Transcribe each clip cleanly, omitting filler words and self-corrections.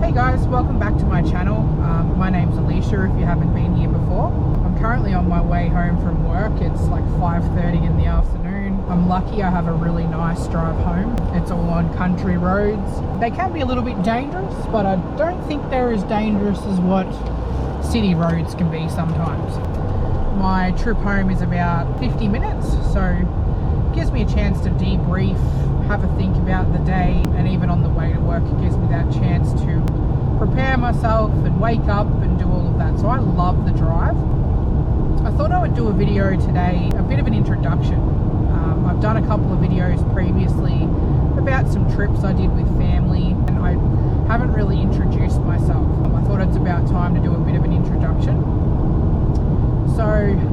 Hey guys, welcome back to my channel. My name's Alicia if you haven't been here before. I'm currently on my way home from work. It's like 5:30 in the afternoon. I'm lucky I have a really nice drive home. It's all on country roads. They can be a little bit dangerous, but I don't think they're as dangerous as what city roads can be sometimes. My trip home is about 50 minutes, so it gives me a chance to debrief, have a think about the day, and even on the way to work it gives me that chance to prepare myself and wake up and do all of that. So I love the drive. I thought I would do a video today, a bit of an introduction. I've done a couple of videos previously about some trips I did with family, and I haven't really introduced myself. I thought it's about time to do a bit of an introduction. So,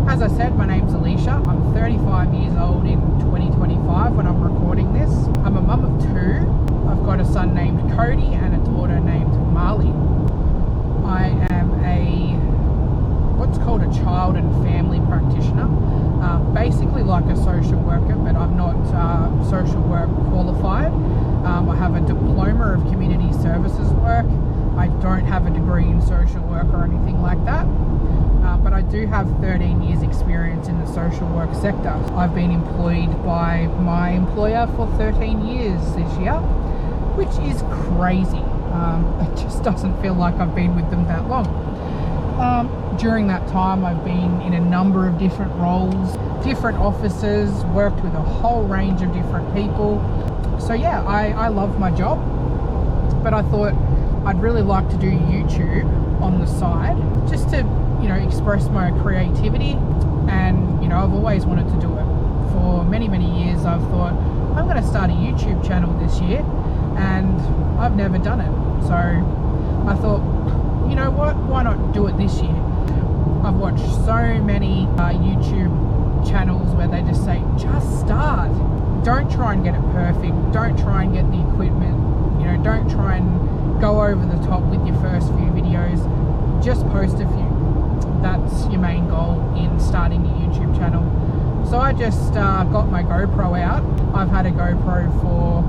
as I said, my name's Alicia. I'm 35 years old in 2025 when I'm recording this. I'm a mum of two. I've got a son named Cody and a daughter named Marley. I am what's called a child and family practitioner. Basically like a social worker, but I'm not social work qualified. I have a diploma of community services work. I don't have a degree in social work or anything like that. But I do have 13 years experience in the social work sector. I've been employed by my employer for 13 years this year, which is crazy. It just doesn't feel like I've been with them that long. During that time, I've been in a number of different roles, different offices, worked with a whole range of different people. So yeah, I love my job, but I thought I'd really like to do YouTube on the side, just to express my creativity. And I've always wanted to do it for many years. I've thought I'm going to start a YouTube channel this year, and I've never done it. So I thought, you know what, why not do it this year? I've watched so many YouTube channels where they just say, just start. Don't try and get it perfect. Don't try and get the equipment. Don't try and go over the top with your first few videos. Just post a few. That's your main goal in starting a YouTube channel. So I just got my GoPro out. I've had a GoPro for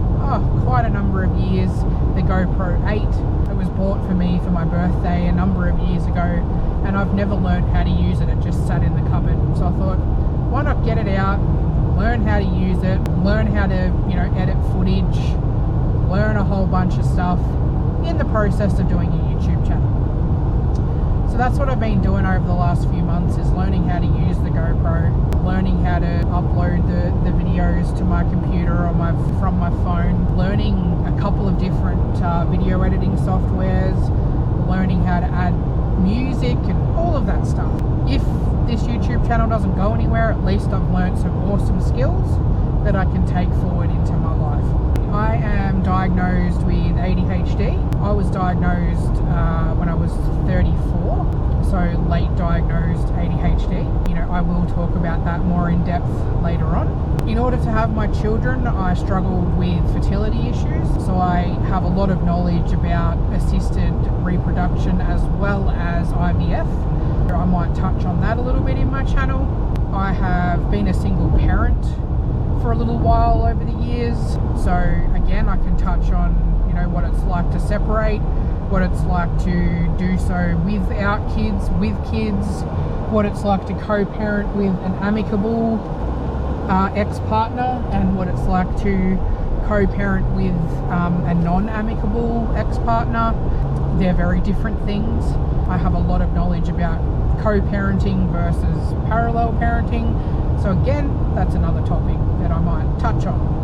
quite a number of years. The GoPro 8. It was bought for me for my birthday a number of years ago, and I've never learned how to use it. It just sat in the cupboard. So I thought, why not get it out, learn how to use it, learn how to edit footage, learn a whole bunch of stuff in the process of doing a YouTube channel. So that's what I've been doing over the last few months, is learning how to use the GoPro, learning how to upload the videos to my computer or from my phone, learning a couple of different video editing softwares, learning how to add music and all of that stuff. If this YouTube channel doesn't go anywhere, at least I've learned some awesome skills that I can take forward into my life. I am diagnosed with ADHD. I was diagnosed when I was 34, so late diagnosed ADHD. I will talk about that more in depth later on. In order to have my children, I struggled with fertility issues, so I have a lot of knowledge about assisted reproduction as well as IVF. I might touch on that a little bit in my channel. I have been a single parent for a little while over the years, so again I can touch on what it's like to separate, what it's like to do so without kids, with kids, what it's like to co-parent with an amicable ex-partner, and what it's like to co-parent with a non-amicable ex-partner. They're very different things. I have a lot of knowledge about co-parenting versus parallel parenting, so again that's another topic that I might touch on.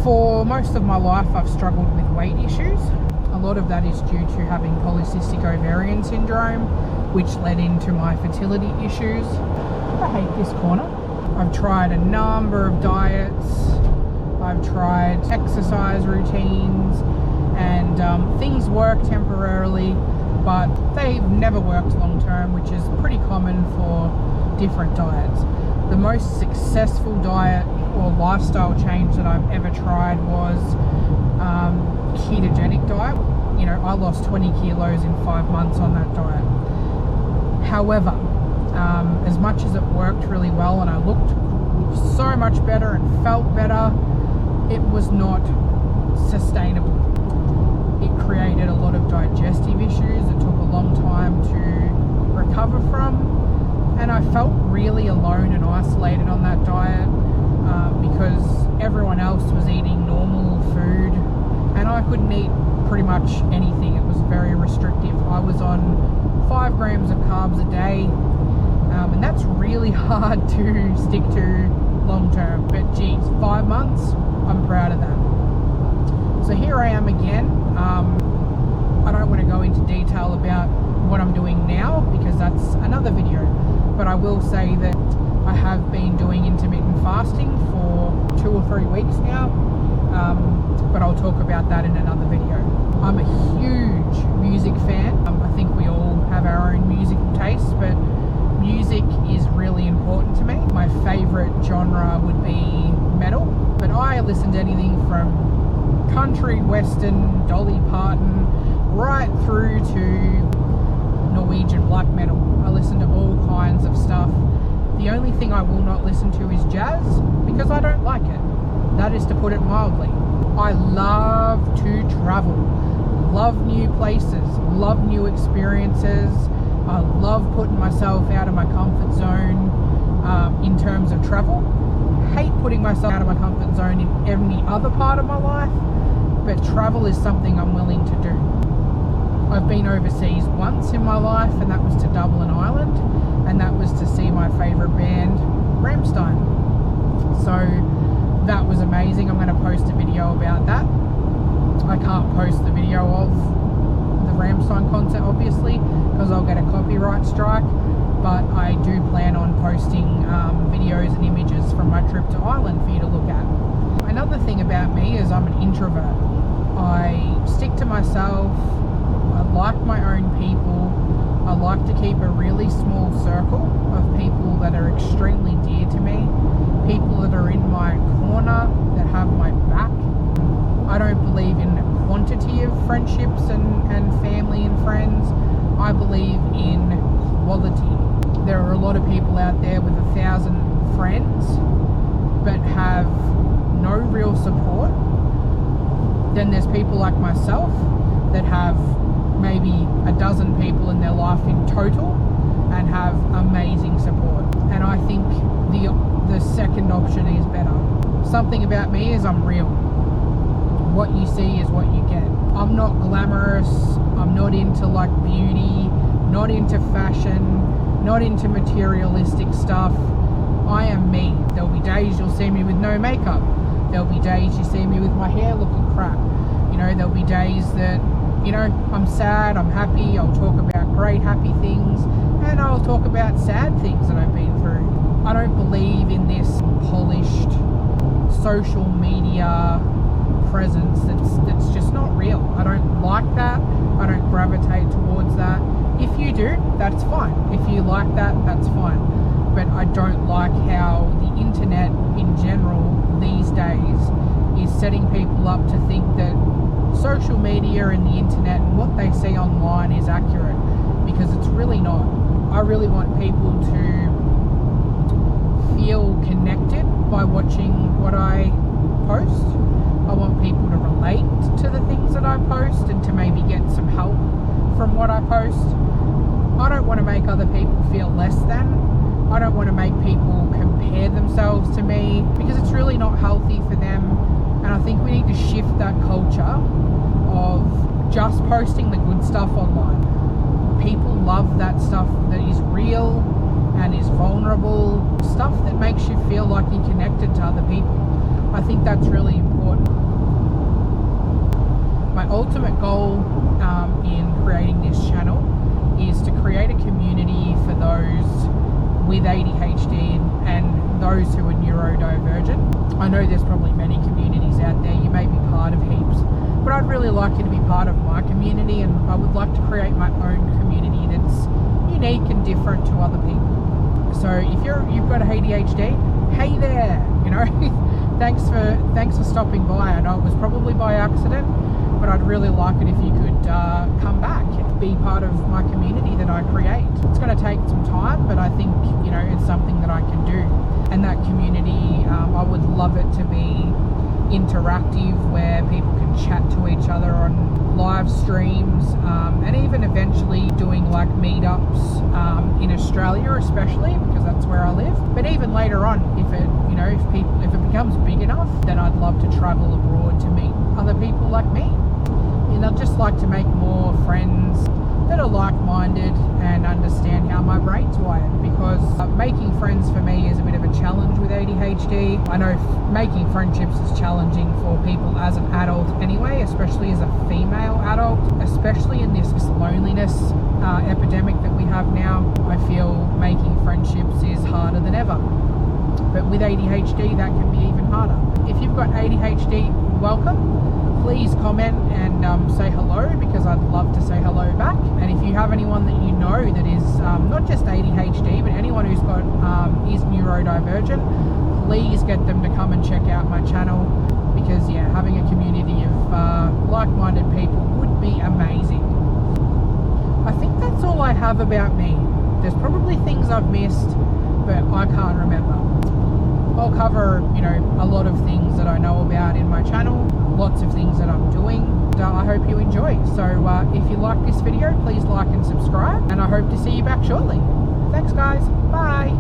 For most of my life I've struggled with weight issues. A lot of that is due to having polycystic ovarian syndrome, which led into my fertility issues. I hate this corner. I've tried a number of diets, I've tried exercise routines, and things work temporarily, but they've never worked long term, which is pretty common for different diets. The most successful diet or lifestyle change that I've ever tried was ketogenic diet. I lost 20 kilos in 5 months on that diet. However, as much as it worked really well and I looked so much better and felt better, it was not sustainable. It created a lot of have digestive issues that took a long time to recover from, and I felt really alone and isolated on that diet because everyone else was eating normal food and I couldn't eat pretty much anything. It was very restrictive. I was on 5 grams of carbs a day, and that's really hard to stick to long term, but geez, 5 months, I'm proud of that. So here I am again. I don't want to go into detail about what I'm doing now because that's another video, but I will say that I have been doing intermittent fasting for 2 or 3 weeks now, but I'll talk about that in another video. I'm a huge music fan. I think we all have our own musical tastes, but music is really important to me. My favorite genre would be metal, but I listen to anything from country, western, Dolly Parton, right through to Norwegian black metal. I listen to all kinds of stuff. The only thing I will not listen to is jazz because I don't like it. That is to put it mildly. I love to travel, love new places, love new experiences. I love putting myself out of my comfort zone in terms of travel. Hate putting myself out of my comfort zone in any other part of my life, but travel is something I'm willing to do. I've been overseas once in my life, and that was to Dublin, Ireland, and that was to see my favourite band, Rammstein. So that was amazing. I'm going to post a video about that. I can't post the video of the Rammstein concert, obviously, because I'll get a copyright strike, but I do plan on posting videos and images from my trip to Ireland for you to look at. Another thing about me is I'm an introvert. I stick to myself. I like my own people. I like to keep a really small circle of people that are extremely dear to me, people that are in my corner, that have my back. I don't believe in quantity of friendships and family and friends. I believe in quality. There are a lot of people out there with 1,000 friends but have no real support. Then there's people like myself that have maybe a dozen people in their life in total and have amazing support. And I think the second option is better. Something about me is I'm real. What you see is what you get. I'm not glamorous. I'm not into like beauty, not into fashion, not into materialistic stuff. I am me. There'll be days you'll see me with no makeup. There'll be days you see me with my hair looking crap. You know, there'll be days that, you know, I'm sad, I'm happy, I'll talk about great happy things, and I'll talk about sad things that I've been through. I don't believe in this polished social media presence that's just not real. I don't like that. I don't gravitate towards that. If you do, that's fine. If you like that, that's fine. But I don't like how the internet in general these days is setting people up to think that social media and the internet and what they see online is accurate, because it's really not. I really want people to feel connected by watching what I post. I want people to relate to the things that I post and to maybe get some help from what I post. I don't want to make other people feel less than. I don't want to make people compare themselves to me because it's really not healthy for them. And I think we need to shift that culture of just posting the good stuff online. People love that stuff that is real and is vulnerable, stuff that makes you feel like you're connected to other people. I think that's really important. My ultimate goal in creating this channel is to create a community for those with ADHD and those who are neurodivergent. I know there's probably many communities out there. You may be part of heaps, but I'd really like you to be part of my community, and I would like to create my own community that's unique and different to other people. So if you've got ADHD, hey there, you know, thanks for stopping by. I know it was probably by accident, but I'd really like it if you could come back, be part of my community that I create. It's going to take some time, but I think, you know, it's something that I can do. And that community, I would love it to be interactive, where people can chat to each other on live streams, and even eventually doing like meetups in Australia, especially because that's where I live. But even later on, if it, you know, if it becomes big enough, then I'd love to travel abroad to meet other people like me. And I'd just like to make more friends that are like-minded and understand how my brain's wired, because making friends for me is a bit of a challenge with ADHD. I know making friendships is challenging for people as an adult anyway, especially as a female adult, especially in this loneliness epidemic that we have now. I feel making friendships is harder than ever. But with ADHD, that can be even harder. If you've got ADHD, welcome. Please comment and say hello, because I'd love to say hello back. And if you have anyone that you know that is not just ADHD, but anyone who's got is neurodivergent, please get them to come and check out my channel, because yeah, having a community of like-minded people would be amazing. I think that's all I have about me. There's probably things I've missed, but I can't remember. I'll cover, you know, a lot of things that I know about in my channel, lots of things that I'm doing. I hope you enjoy. So if you like this video, please like and subscribe, and I hope to see you back shortly. Thanks guys, bye.